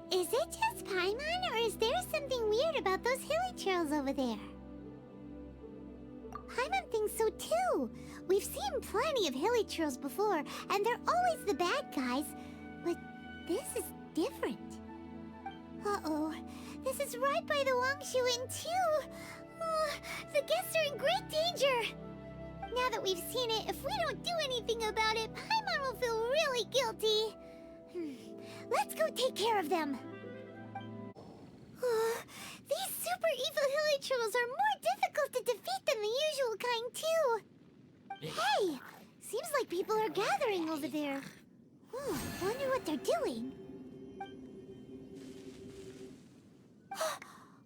Is it just Paimon, or is there something weird about those hilly trails over there? Paimon thinks so too. We've seen plenty of hilly trails before, and they're always the bad guys. But this is different. Uh-oh. This is right by the Wangshu Inn too. Oh, the guests are in great danger. Now that we've seen it, if we don't do anything about it, Paimon will feel really guilty. Let's go take care of them. These super evil hilly trolls are more difficult to defeat than the usual kind, too. Hey! Seems like people are gathering over there. Wonder what they're doing.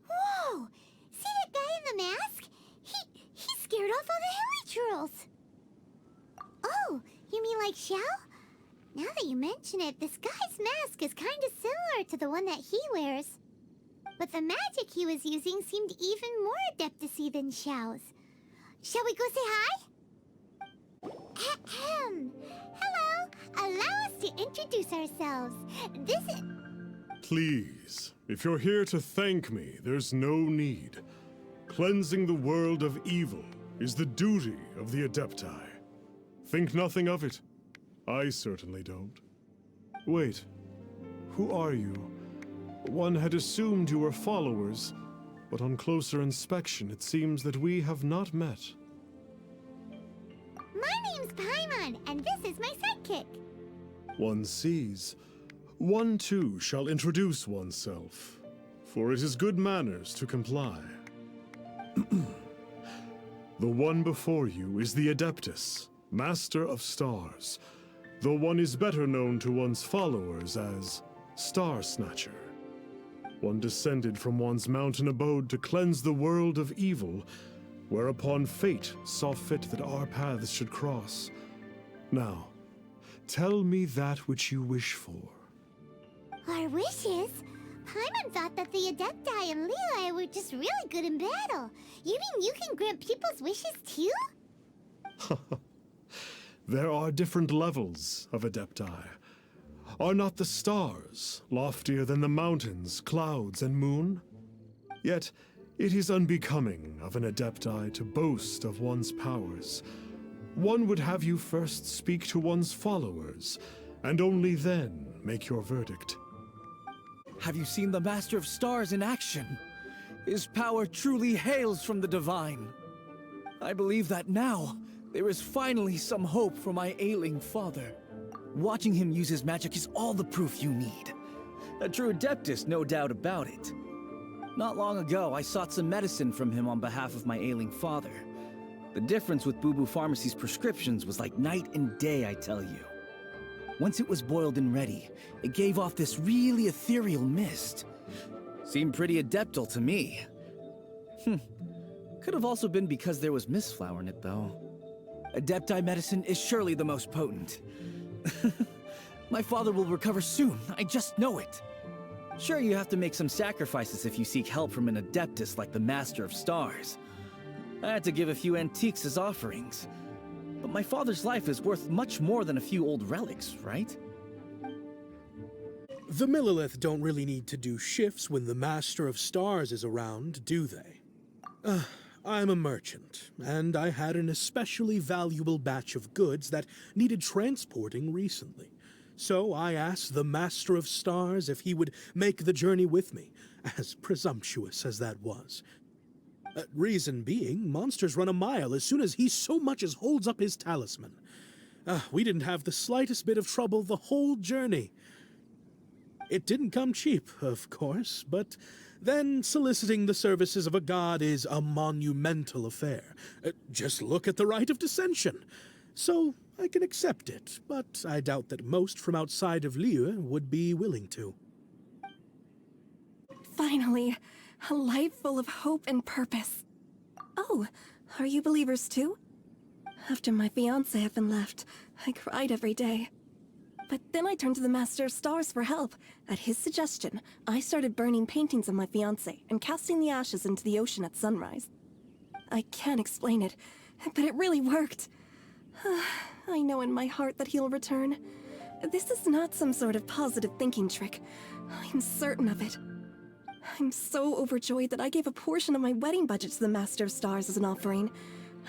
Whoa! See that guy in the mask? He scared off all the hilly trolls. Oh, you mean like Xiao? Now that you mention it, this guy's mask is kind of similar to the one that he wears. But the magic he was using seemed even more adeptacy than Xiao's. Shall we go say hi? Ahem. Hello. Allow us to introduce ourselves. This is... Please, if you're here to thank me, there's no need. Cleansing the world of evil is the duty of the Adepti. Think nothing of it. I certainly don't. Wait, who are you? One had assumed you were followers, but on closer inspection it seems that we have not met. My name's Paimon, and this is my sidekick. One sees. One too shall introduce oneself, for it is good manners to comply. The one before you is the Adeptus, Master of Stars, though one is better known to one's followers as Star Snatcher. One descended from one's mountain abode to cleanse the world of evil, whereupon fate saw fit that our paths should cross. Now, tell me that which you wish for. Our wishes? Paimon thought that the Adepti and Leela were just really good in battle. You mean you can grant people's wishes too? There are different levels of Adepti. Are not the stars loftier than the mountains, clouds, and moon? Yet, it is unbecoming of an Adepti to boast of one's powers. One would have you first speak to one's followers, and only then make your verdict. Have you seen the Master of Stars in action? His power truly hails from the divine. I believe that now, there is finally some hope for my ailing father. Watching him use his magic is all the proof you need. A true Adeptus, no doubt about it. Not long ago, I sought some medicine from him on behalf of my ailing father. The difference with Boo Boo Pharmacy's prescriptions was like night and day, I tell you. Once it was boiled and ready, it gave off this really ethereal mist. Seemed pretty adeptal to me. Could have also been because there was mistflower in it, though. Adepti medicine is surely the most potent. My father will recover soon, I just know it. Sure, you have to make some sacrifices if you seek help from an Adeptus like the Master of Stars. I had to give a few antiques as offerings. But my father's life is worth much more than a few old relics, right? The Millilith don't really need to do shifts when the Master of Stars is around, do they? I'm a merchant, and I had an especially valuable batch of goods that needed transporting recently. So I asked the Master of Stars if he would make the journey with me, as presumptuous as that was. Reason being, monsters run a mile as soon as he so much as holds up his talisman. We didn't have the slightest bit of trouble the whole journey. It didn't come cheap, of course, but then soliciting the services of a god is a monumental affair. Just look at the Rite of Dissension. So I can accept it, but I doubt that most from outside of Liyue would be willing to. Finally, a life full of hope and purpose. Oh, are you believers too? After my fiancé had been left, I cried every day. But then I turned to the Master of Stars for help. At his suggestion, I started burning paintings of my fiancé and casting the ashes into the ocean at sunrise. I can't explain it, but it really worked. I know in my heart that he'll return. This is not some sort of positive thinking trick. I'm certain of it. I'm so overjoyed that I gave a portion of my wedding budget to the Master of Stars as an offering.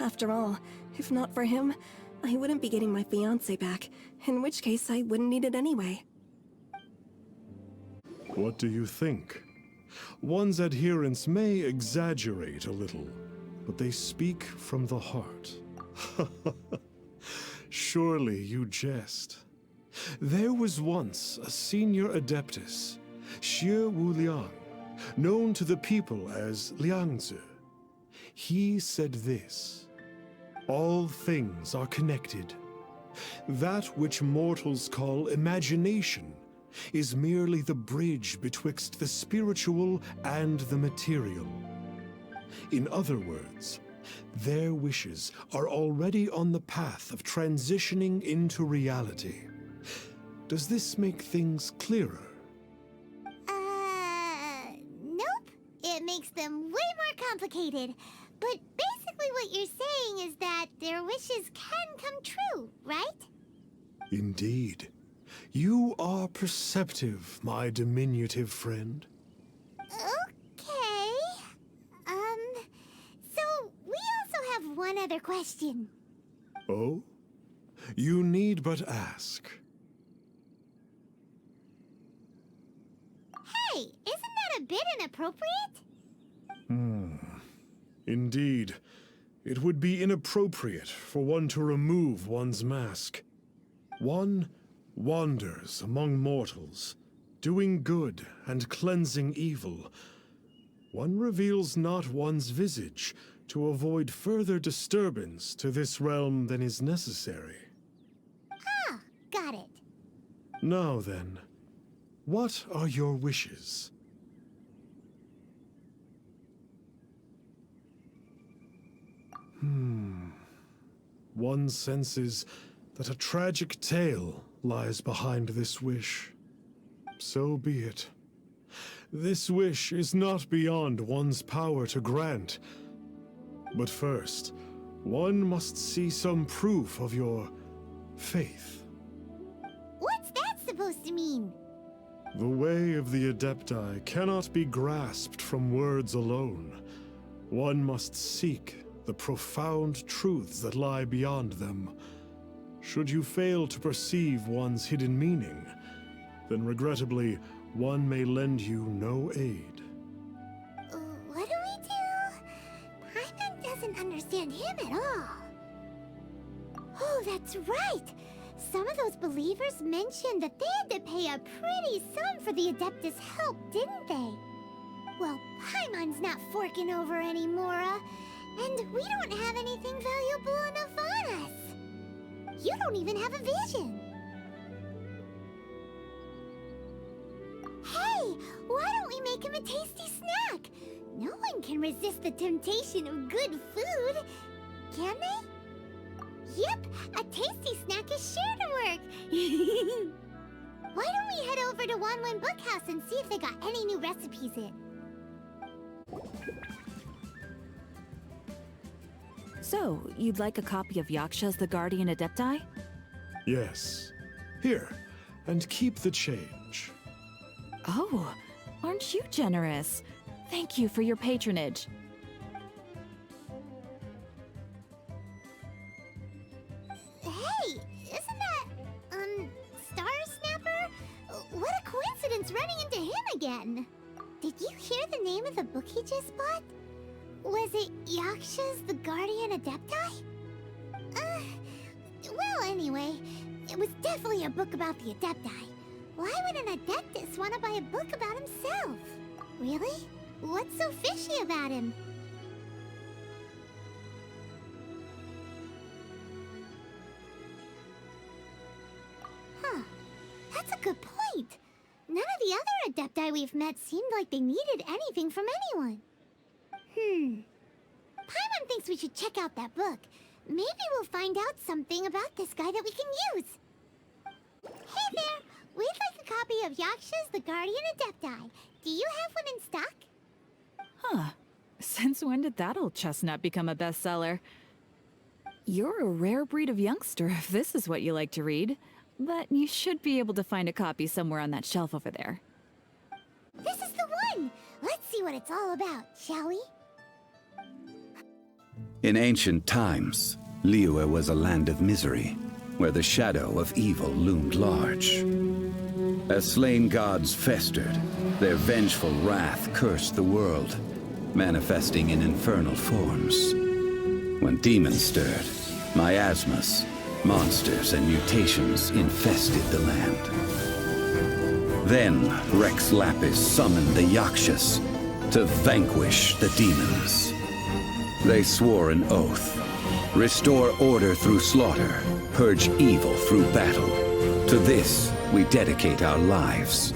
After all, if not for him, I wouldn't be getting my fiancé back, in which case I wouldn't need it anyway. What do you think? One's adherents may exaggerate a little, but they speak from the heart. Surely you jest. There was once a senior adeptus, Xie Wuliang, known to the people as Liangzi. He said this: all things are connected. That which mortals call imagination is merely the bridge betwixt the spiritual and the material. In other words, their wishes are already on the path of transitioning into reality. Does this make things clearer? Nope. It makes them way more complicated. But basically what you're saying is that their wishes can come true, right? Indeed. You are perceptive, my diminutive friend. Okay. So we also have one other question. Oh? You need but ask. Hey, isn't that a bit inappropriate? Indeed. It would be inappropriate for one to remove one's mask. One wanders among mortals, doing good and cleansing evil. One reveals not one's visage to avoid further disturbance to this realm than is necessary. Ah, got it. Now then, what are your wishes? One senses that a tragic tale lies behind this wish. So be it. This wish is not beyond one's power to grant. But first, one must see some proof of your faith. What's that supposed to mean? The way of the Adepti cannot be grasped from words alone. One must seek the profound truths that lie beyond them. Should you fail to perceive one's hidden meaning, then regrettably, one may lend you no aid. What do we do? Paimon doesn't understand him at all. Oh, that's right! Some of those believers mentioned that they had to pay a pretty sum for the Adeptus' help, didn't they? Well, Paimon's not forking over anymore, and we don't have anything valuable enough on us. You don't even have a vision. Hey, why don't we make him a tasty snack? No one can resist the temptation of good food, can they? Yep, a tasty snack is sure to work. Why don't we head over to Wanwen Bookhouse and see if they got any new recipes in? So, you'd like a copy of Yaksha's The Guardian Adepti? Yes. Here, and keep the change. Oh, aren't you generous? Thank you for your patronage. Hey, isn't that, Star Snapper? What a coincidence running into him again. Did you hear the name of the book he just bought? Was it Yaksha's The Guardian Adepti? Well, anyway, it was definitely a book about the Adepti. Why would an Adeptus want to buy a book about himself? Really? What's so fishy about him? Huh. That's a good point. None of the other Adepti we've met seemed like they needed anything from anyone. Paimon thinks we should check out that book. Maybe we'll find out something about this guy that we can use. Hey there! We'd like a copy of Yaksha's The Guardian Adepti. Do you have one in stock? Huh. Since when did that old chestnut become a bestseller? You're a rare breed of youngster if this is what you like to read. But you should be able to find a copy somewhere on that shelf over there. This is the one! Let's see what it's all about, shall we? In ancient times, Liyue was a land of misery, where the shadow of evil loomed large. As slain gods festered, their vengeful wrath cursed the world, manifesting in infernal forms. When demons stirred, miasmas, monsters and mutations infested the land. Then Rex Lapis summoned the Yakshas to vanquish the demons. They swore an oath: restore order through slaughter, purge evil through battle. To this, we dedicate our lives.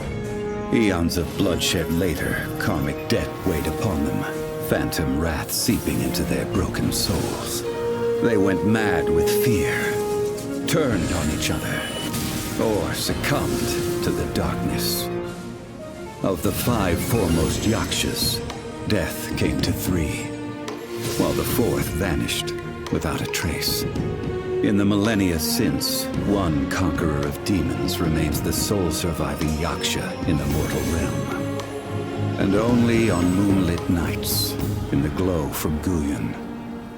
Eons of bloodshed later, karmic debt weighed upon them, phantom wrath seeping into their broken souls. They went mad with fear, turned on each other, or succumbed to the darkness. Of the 5 foremost Yakshas, death came to 3, while the 4th vanished without a trace. In the millennia since, one conqueror of demons remains the sole surviving Yaksha in the mortal realm. And only on moonlit nights, in the glow from Guyon,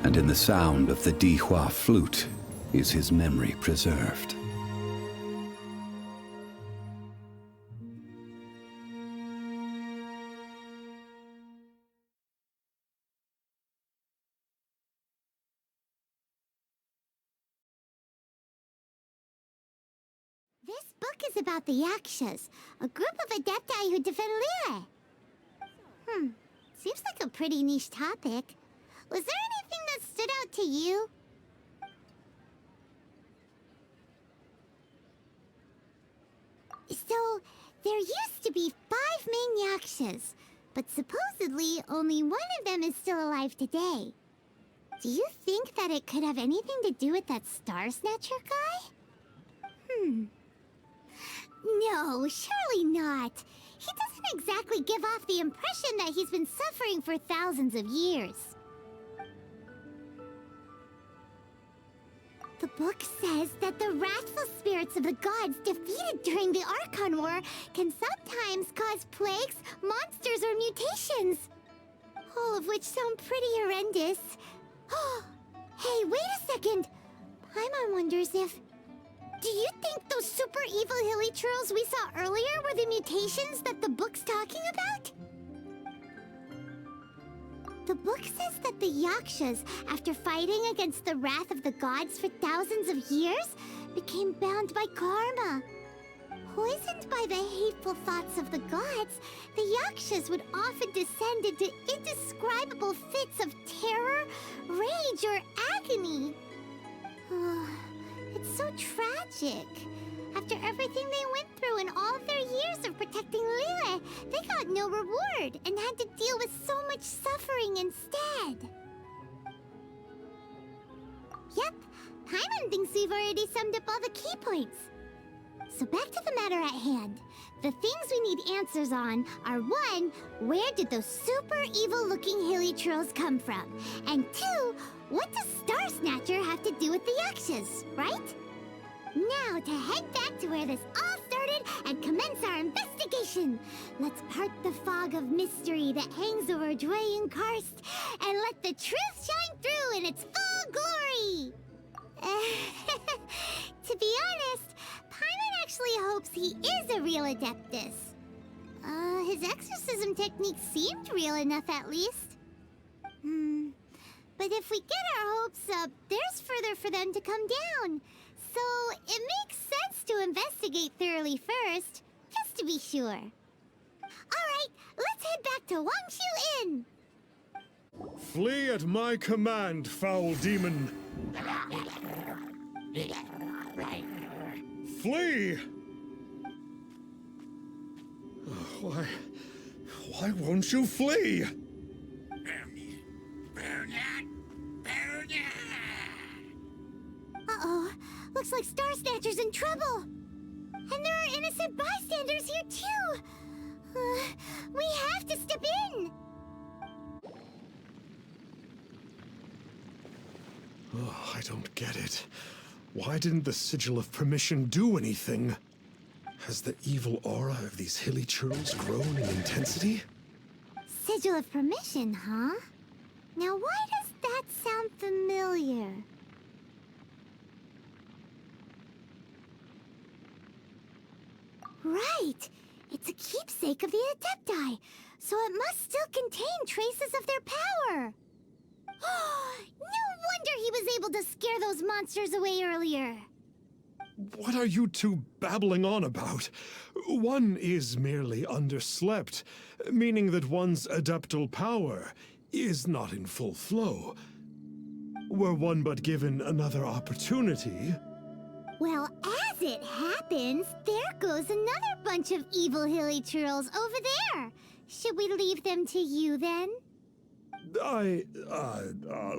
and in the sound of the Dihua flute, is his memory preserved. This book is about the Yakshas, a group of adepti who defend Liyue. Seems like a pretty niche topic. Was there anything that stood out to you? So, there used to be 5 main Yakshas, but supposedly only one of them is still alive today. Do you think that it could have anything to do with that Star Snatcher guy? No, surely not. He doesn't exactly give off the impression that he's been suffering for thousands of years. The book says that the wrathful spirits of the gods defeated during the Archon War can sometimes cause plagues, monsters, or mutations. All of which sound pretty horrendous. Hey, wait a second! Paimon wonders if... Do you think those super evil hilly churls we saw earlier were the mutations that the book's talking about? The book says that the Yakshas, after fighting against the wrath of the gods for thousands of years, became bound by karma. Poisoned by the hateful thoughts of the gods, the Yakshas would often descend into indescribable fits of terror, rage, or agony. It's so tragic. After everything they went through in all of their years of protecting Liyue, they got no reward and had to deal with so much suffering instead. Yep, Paimon thinks we've already summed up all the key points. So back to the matter at hand. The things we need answers on are 1, where did those super evil-looking hilly trolls come from? And 2, what does Star Snatcher have to do with the Yakshas, right? Now to head back to where this all started and commence our investigation. Let's part the fog of mystery that hangs over Dwayne Karst and let the truth shine through in its full glory. To be honest, Paimon actually hopes he is a real Adeptus. His exorcism technique seemed real enough at least. But if we get our hopes up, there's further for them to come down. So it makes sense to investigate thoroughly first, just to be sure. Alright, let's head back to Wangshu Inn! Flee at my command, foul demon! Flee! Why won't you flee? Uh-oh, looks like Star Snatcher's in trouble! And there are innocent bystanders here too! We have to step in! Oh, I don't get it. Why didn't the Sigil of Permission do anything? Has the evil aura of these hilly churls grown in intensity? Sigil of Permission, huh? Now why does that sound familiar? Right! It's a keepsake of the Adepti, so it must still contain traces of their power! No wonder he was able to scare those monsters away earlier! What are you two babbling on about? One is merely underslept, meaning that one's adeptal power is not in full flow. Were one but given another opportunity... Well, as it happens, there goes another bunch of evil hilly churls over there. Should we leave them to you then?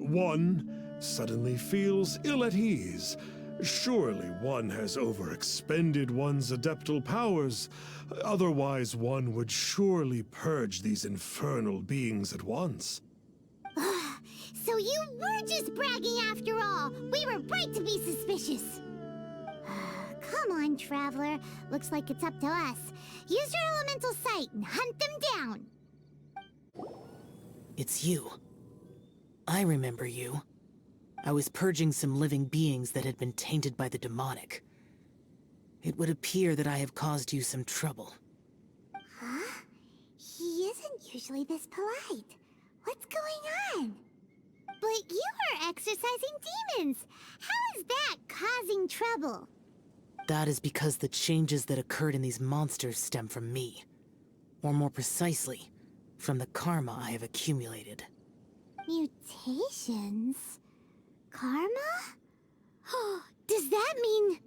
One suddenly feels ill at ease. Surely one has overexpended one's adeptal powers. Otherwise, one would surely purge these infernal beings at once. So you were just bragging after all. We were right to be suspicious. Come on, Traveler. Looks like it's up to us. Use your elemental sight and hunt them down. It's you. I remember you. I was purging some living beings that had been tainted by the demonic. It would appear that I have caused you some trouble. Huh? He isn't usually this polite. What's going on? But you are exorcising demons. How is that causing trouble? That is because the changes that occurred in these monsters stem from me. Or more precisely, from the karma I have accumulated. Mutations? Karma? Does that mean...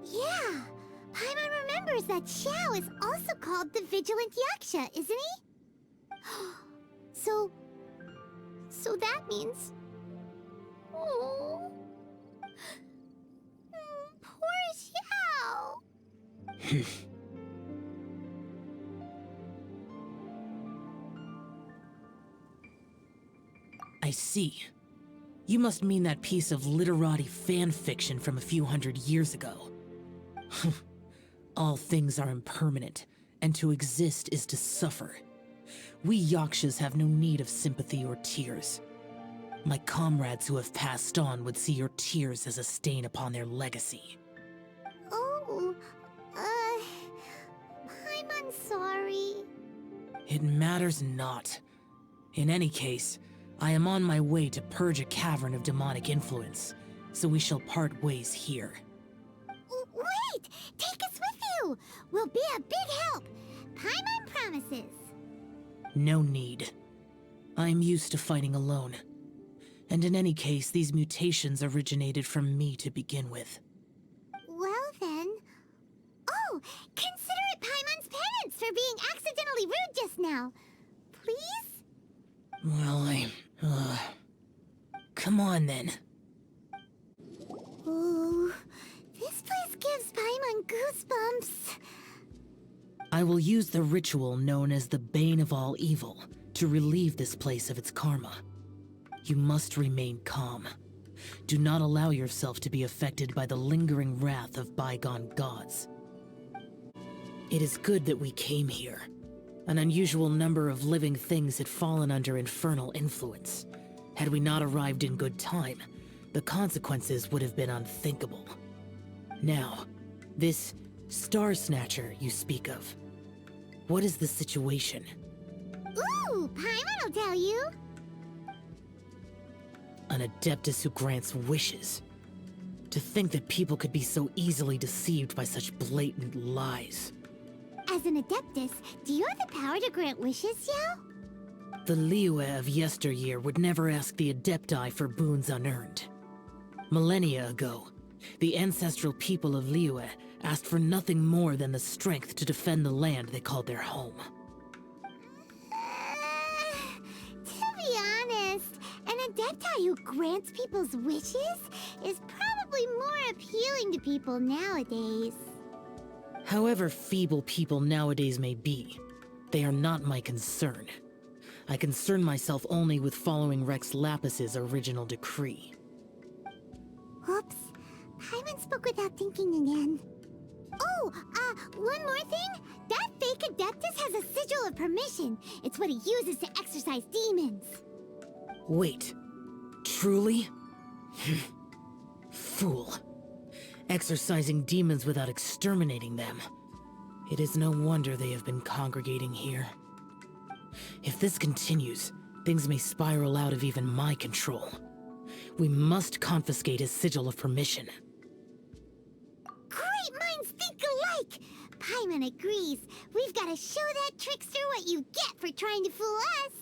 Yeah, Paimon remembers that Xiao is also called the Vigilant Yaksha, isn't he? So that means... Oh... Poor Xiao! I see. You must mean that piece of literati fan fiction from a few hundred years ago. All things are impermanent, and to exist is to suffer. We Yakshas have no need of sympathy or tears. My comrades who have passed on would see your tears as a stain upon their legacy. Oh, I'm sorry. It matters not. In any case, I am on my way to purge a cavern of demonic influence, so we shall part ways here. Wait! Take us with you! We'll be a big help! Paimon promises! No need. I am used to fighting alone. And in any case, these mutations originated from me to begin with. Well then... Oh! Consider it Paimon's penance for being accidentally rude just now. Please? Well, come on then. Ooh, this place gives Paimon goosebumps. I will use the ritual known as the Bane of All Evil to relieve this place of its karma. You must remain calm. Do not allow yourself to be affected by the lingering wrath of bygone gods. It is good that we came here. An unusual number of living things had fallen under infernal influence. Had we not arrived in good time, the consequences would have been unthinkable. Now, this Star Snatcher you speak of. What is the situation? Ooh, Paimon will tell you. An Adeptus who grants wishes. To think that people could be so easily deceived by such blatant lies. As an Adeptus, do you have the power to grant wishes, Xiao? The Liyue of yesteryear would never ask the Adepti for boons unearned. Millennia ago, the ancestral people of Liyue asked for nothing more than the strength to defend the land they called their home. To be honest, an Adepti who grants people's wishes is probably more appealing to people nowadays. However feeble people nowadays may be, they are not my concern. I concern myself only with following Rex Lapis's original decree. Oops. Paimon spoke without thinking again. Oh, one more thing. That fake Adeptus has a sigil of permission. It's what he uses to exorcise demons. Wait. Truly? Fool. Exorcising demons without exterminating them. It is no wonder they have been congregating here. If this continues, things may spiral out of even my control. We must confiscate his sigil of permission. Great minds think alike! Paimon agrees. We've got to show that trickster what you get for trying to fool us.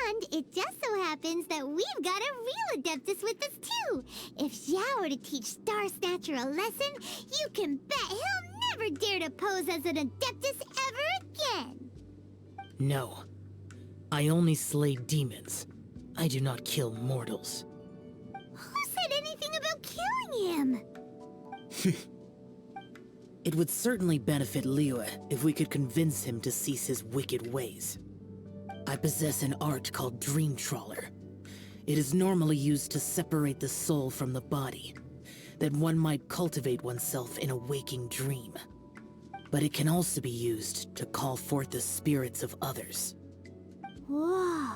And it just so happens that we've got a real Adeptus with us too. If Xiao were to teach Star Snatcher a lesson, you can bet he'll never dare to pose as an Adeptus ever again. No. I only slay demons. I do not kill mortals. Who said anything about killing him? It would certainly benefit Liyue if we could convince him to cease his wicked ways. I possess an art called Dream Trawler. It is normally used to separate the soul from the body, that one might cultivate oneself in a waking dream. But it can also be used to call forth the spirits of others. Whoa.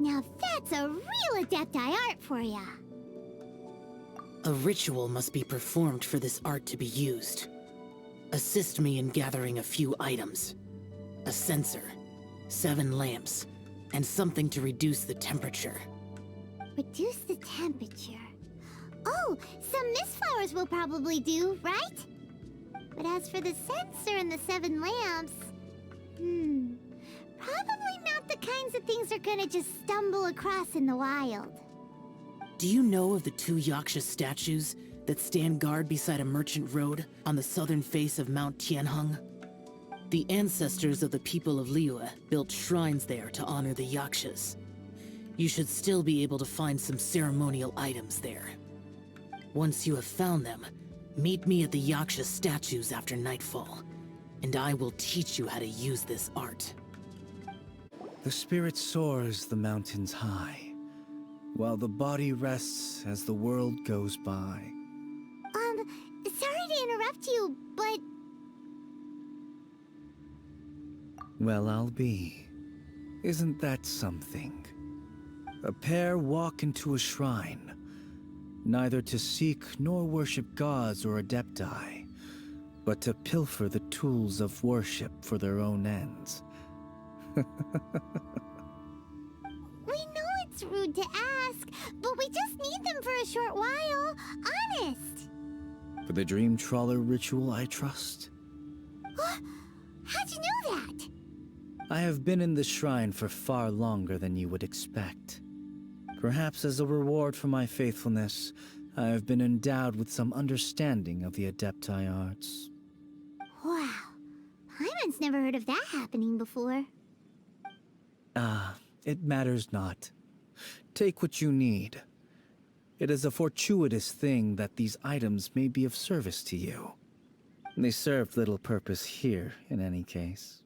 Now that's a real Adepti art for ya. A ritual must be performed for this art to be used. Assist me in gathering a few items. A censer, 7 lamps, and something to reduce the temperature. Reduce the temperature. Oh, some mist flowers will probably do, right? But as for the censer and the 7 lamps... probably not the kinds of things they're gonna just stumble across in the wild. Do you know of the 2 Yaksha statues that stand guard beside a merchant road on the southern face of Mount Tianheng? The ancestors of the people of Liyue built shrines there to honor the Yakshas. You should still be able to find some ceremonial items there. Once you have found them, meet me at the Yaksha statues after nightfall, and I will teach you how to use this art. The spirit soars the mountains high, while the body rests as the world goes by. Sorry to interrupt you, but... Well, I'll be. Isn't that something? A pair walk into a shrine, neither to seek nor worship gods or adepti, but to pilfer the tools of worship for their own ends. We know it's rude to ask, but we just need them for a short while. Honest. For the Dream Trawler ritual, I trust. How'd you know that? I have been in the shrine for far longer than you would expect. Perhaps as a reward for my faithfulness, I have been endowed with some understanding of the Adepti arts. Wow. Paimon's never heard of that happening before. It matters not. Take what you need. It is a fortuitous thing that these items may be of service to you. They served little purpose here, in any case.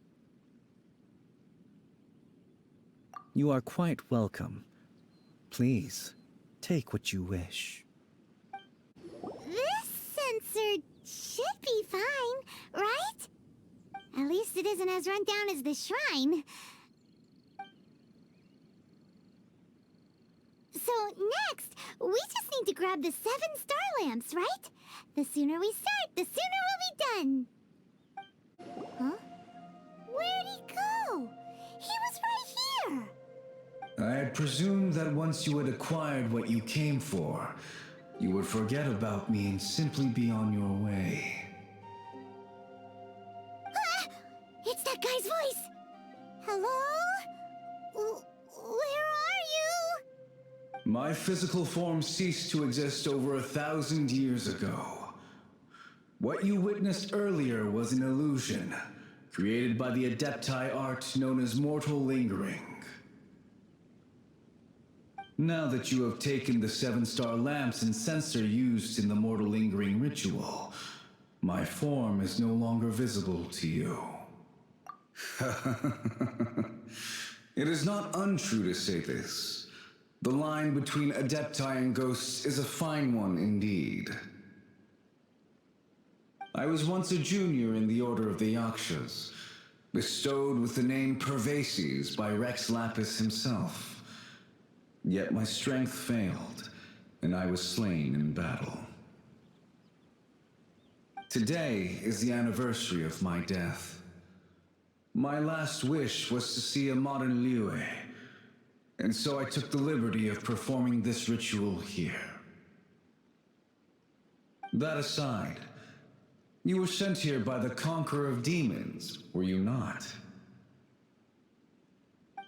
You are quite welcome. Please, take what you wish. This censer should be fine, right? At least it isn't as run down as the shrine. So next, we just need to grab the 7 star lamps, right? The sooner we start, the sooner we'll be done. Huh? Where'd he go? He was right here. I had presumed that once you had acquired what you came for, you would forget about me and simply be on your way. Ah! It's that guy's voice! Hello? Where are you? My physical form ceased to exist over 1,000 years ago. What you witnessed earlier was an illusion, created by the Adepti art known as mortal lingering. Now that you have taken the 7 star lamps and censer used in the mortal lingering ritual, my form is no longer visible to you. It is not untrue to say this. The line between Adepti and ghosts is a fine one indeed. I was once a junior in the Order of the Yakshas, bestowed with the name Pervases by Rex Lapis himself. Yet my strength failed, and I was slain in battle. Today is the anniversary of my death. My last wish was to see a modern Liyue, and so I took the liberty of performing this ritual here. That aside, you were sent here by the Conqueror of Demons, were you not?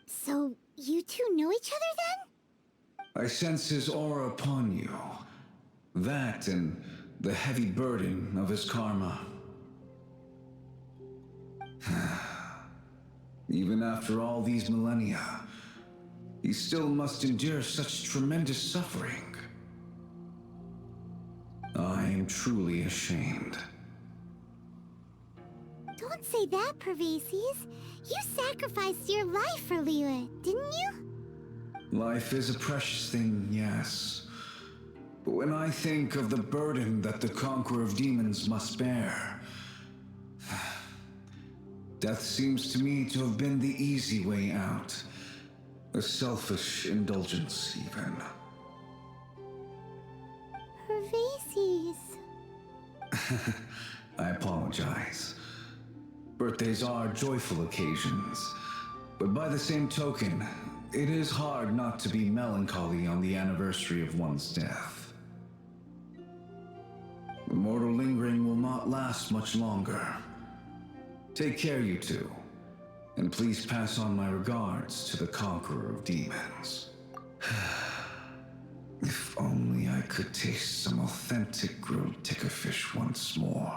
So, you two know each other then? I sense his aura upon you. That and the heavy burden of his karma. Even after all these millennia, he still must endure such tremendous suffering. I am truly ashamed. Don't say that, Pervases. You sacrificed your life for Liyue, didn't you? Life is a precious thing, yes. But when I think of the burden that the Conqueror of Demons must bear, death seems to me to have been the easy way out. A selfish indulgence, even. Pervases. I apologize. Birthdays are joyful occasions, but by the same token, it is hard not to be melancholy on the anniversary of one's death. The mortal lingering will not last much longer. Take care, you two, and please pass on my regards to the Conqueror of Demons. If only I could taste some authentic grilled ticker fish once more.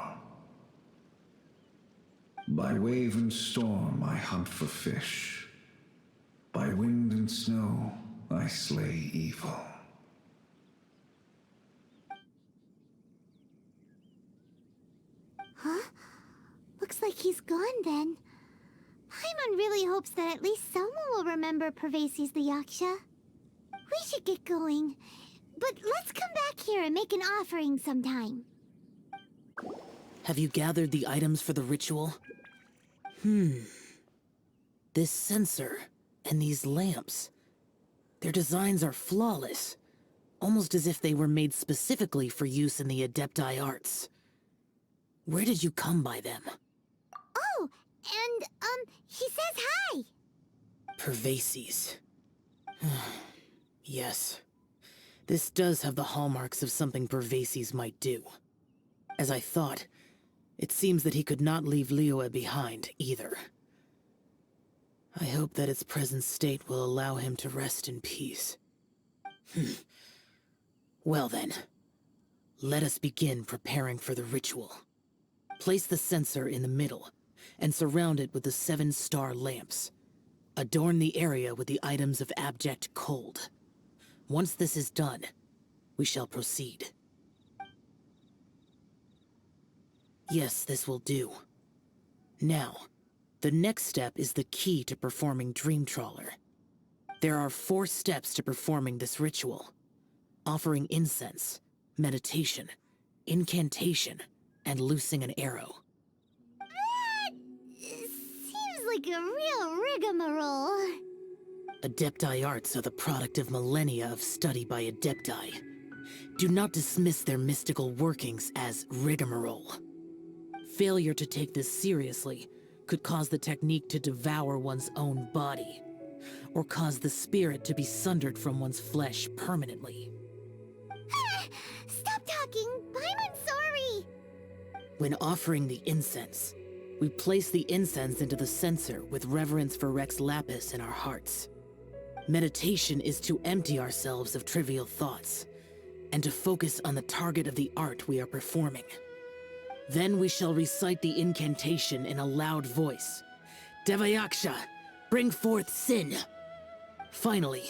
By wave and storm I hunt for fish. By wind and snow I slay evil. Huh? Looks like he's gone then. Paimon really hopes that at least someone will remember Pervases the Yaksha. We should get going, but let's come back here and make an offering sometime. Have you gathered the items for the ritual? This censer and these lamps. Their designs are flawless, almost as if they were made specifically for use in the Adepti arts. Where did you come by them? Oh, and, he says hi! Pervases. Yes. This does have the hallmarks of something Pervases might do. As I thought, it seems that he could not leave Liyue behind, either. I hope that its present state will allow him to rest in peace. Well then, let us begin preparing for the ritual. Place the censer in the middle, and surround it with the 7-star lamps. Adorn the area with the items of abject cold. Once this is done, we shall proceed. Yes, this will do. Now, the next step is the key to performing Dream Trawler. There are 4 steps to performing this ritual. Offering incense, meditation, incantation, and loosing an arrow. That seems like a real rigmarole. Adepti arts are the product of millennia of study by Adepti. Do not dismiss their mystical workings as rigmarole. Failure to take this seriously could cause the technique to devour one's own body, or cause the spirit to be sundered from one's flesh permanently. Stop talking! I'm sorry! When offering the incense, we place the incense into the censer with reverence for Rex Lapis in our hearts. Meditation is to empty ourselves of trivial thoughts, and to focus on the target of the art we are performing. Then we shall recite the incantation in a loud voice. Devayaksha, bring forth sin! Finally,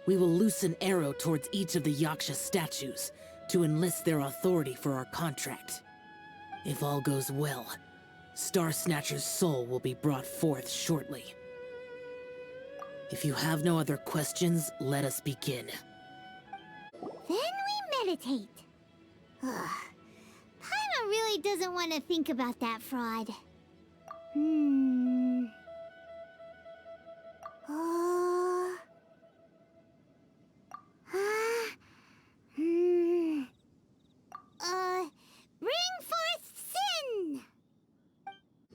we will loose an arrow towards each of the Yaksha statues to enlist their authority for our contract. If all goes well, Star Snatcher's soul will be brought forth shortly. If you have no other questions, let us begin. Then we meditate. Ugh. Paimon really doesn't want to think about that fraud. Oh. Bring forth sin!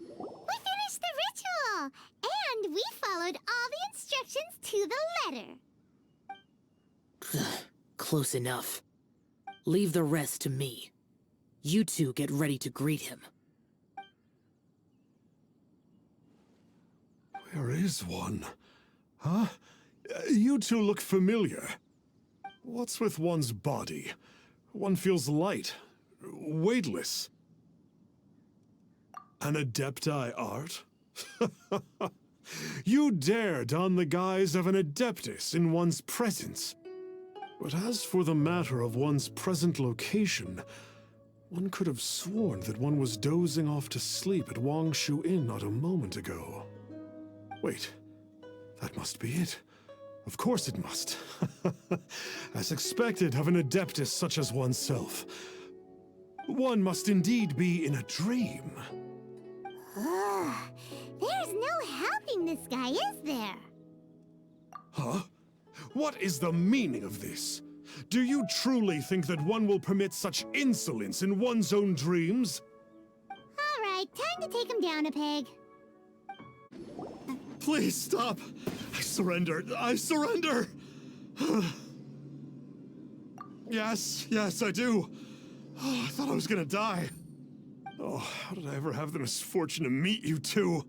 We finished the ritual! And we followed all the instructions to the letter. Close enough. Leave the rest to me. You two get ready to greet him. Where is one? Huh? You two look familiar. What's with one's body? One feels light, weightless. An Adepti art? You dare don the guise of an Adeptus in one's presence. But as for the matter of one's present location, one could have sworn that one was dozing off to sleep at Wangshu Inn not a moment ago. Wait, that must be it. Of course it must. As expected of an Adeptus such as oneself. One must indeed be in a dream. Ugh. There's no helping this guy, is there? Huh? What is the meaning of this? Do you truly think that one will permit such insolence in one's own dreams? All right, time to take him down a peg. Please stop! I surrender! I surrender! Yes, I do. Oh, I thought I was gonna die. Oh, how did I ever have the misfortune to meet you two?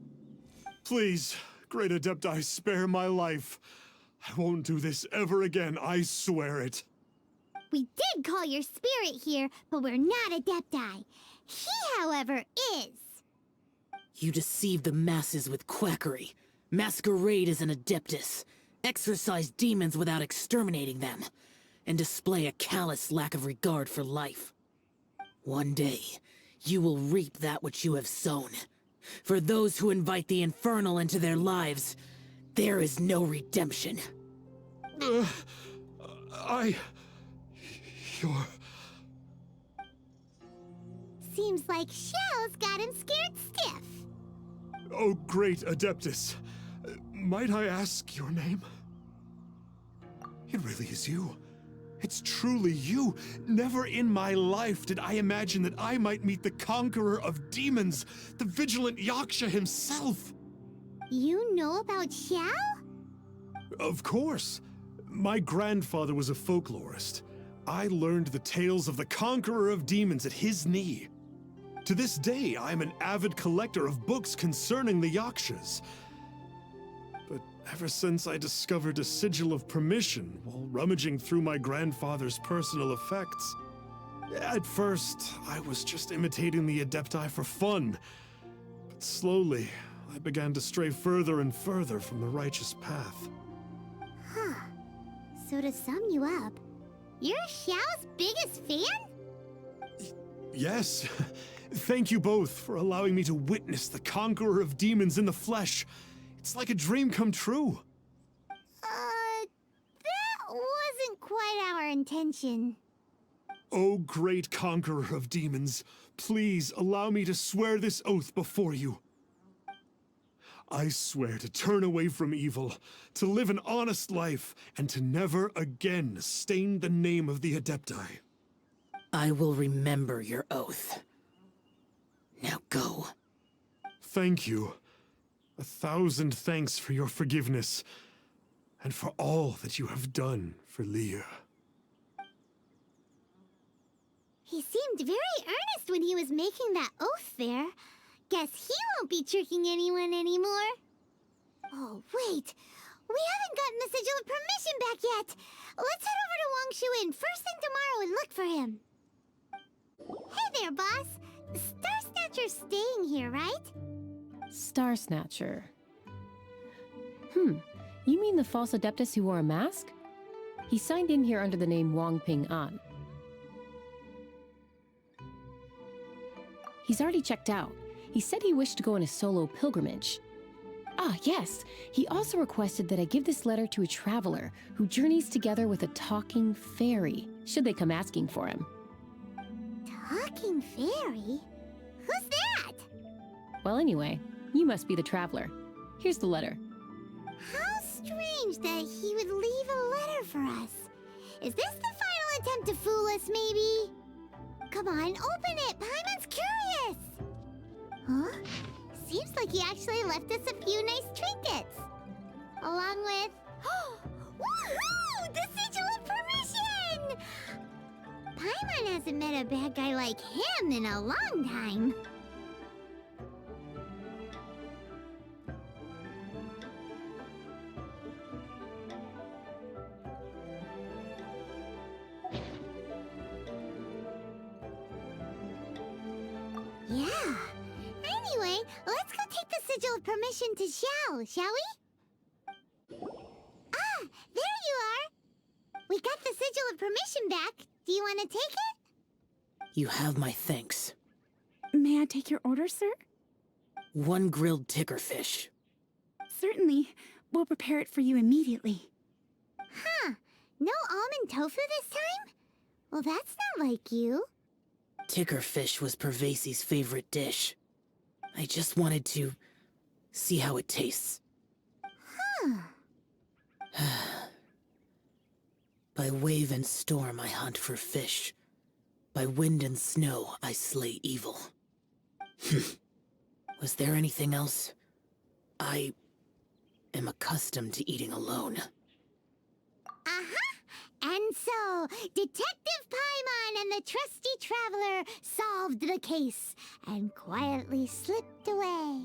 Please, Great Adepti, spare my life. I won't do this ever again, I swear it. We did call your spirit here, but we're not Adepti. He, however, is. You deceive the masses with quackery. Masquerade as an Adeptus. Exorcise demons without exterminating them. And display a callous lack of regard for life. One day, you will reap that which you have sown. For those who invite the infernal into their lives, there is no redemption. You're... Seems like Xiao's got him scared stiff. Oh, great Adeptus. Might I ask your name? It really is you. It's truly you. Never in my life did I imagine that I might meet the conqueror of demons, the vigilant Yaksha himself. You know about Xiao? Of course. My grandfather was a folklorist. I learned the tales of the conqueror of demons at his knee. To this day, I am an avid collector of books concerning the Yakshas. But ever since I discovered a sigil of permission while rummaging through my grandfather's personal effects, at first, I was just imitating the Adepti for fun. But slowly, I began to stray further and further from the righteous path. Huh. So to sum you up, you're Xiao's biggest fan? Yes. Thank you both for allowing me to witness the conqueror of demons in the flesh. It's like a dream come true. That wasn't quite our intention. Oh, great conqueror of demons, please allow me to swear this oath before you. I swear to turn away from evil, to live an honest life, and to never again stain the name of the Adepti. I will remember your oath. Now go. Thank you. 1,000 thanks for your forgiveness, and for all that you have done for Leah. He seemed very earnest when he was making that oath there. Guess he won't be tricking anyone anymore. Oh, wait. We haven't gotten the sigil of permission back yet. Let's head over to Wangshu Inn first thing tomorrow and look for him. Hey there, boss. Star Snatcher's staying here, right? Star Snatcher. You mean the false Adeptus who wore a mask? He signed in here under the name Wang Ping An. He's already checked out. He said he wished to go on a solo pilgrimage. Ah, yes. He also requested that I give this letter to a traveler who journeys together with a talking fairy, should they come asking for him. Talking fairy? Who's that? Well, anyway, you must be the traveler. Here's the letter. How strange that he would leave a letter for us. Is this the final attempt to fool us, maybe? Come on, open it! Paimon's curious! Huh? Seems like he actually left us a few nice trinkets. Along with... Woohoo! The Sigil of Permission! Paimon hasn't met a bad guy like him in a long time. Yeah. Anyway, let's go take the Sigil of Permission to Xiao, shall we? Ah, there you are! We got the Sigil of Permission back. Do you want to take it? You have my thanks. May I take your order, sir? 1 grilled tickerfish. Certainly. We'll prepare it for you immediately. Huh. No almond tofu this time? Well, that's not like you. Tickerfish was Pervasi's favorite dish. I just wanted to see how it tastes. Huh. By wave and storm I hunt for fish. By wind and snow I slay evil. Was there anything else? I am accustomed to eating alone. And so, Detective Paimon and the trusty traveler solved the case and quietly slipped away.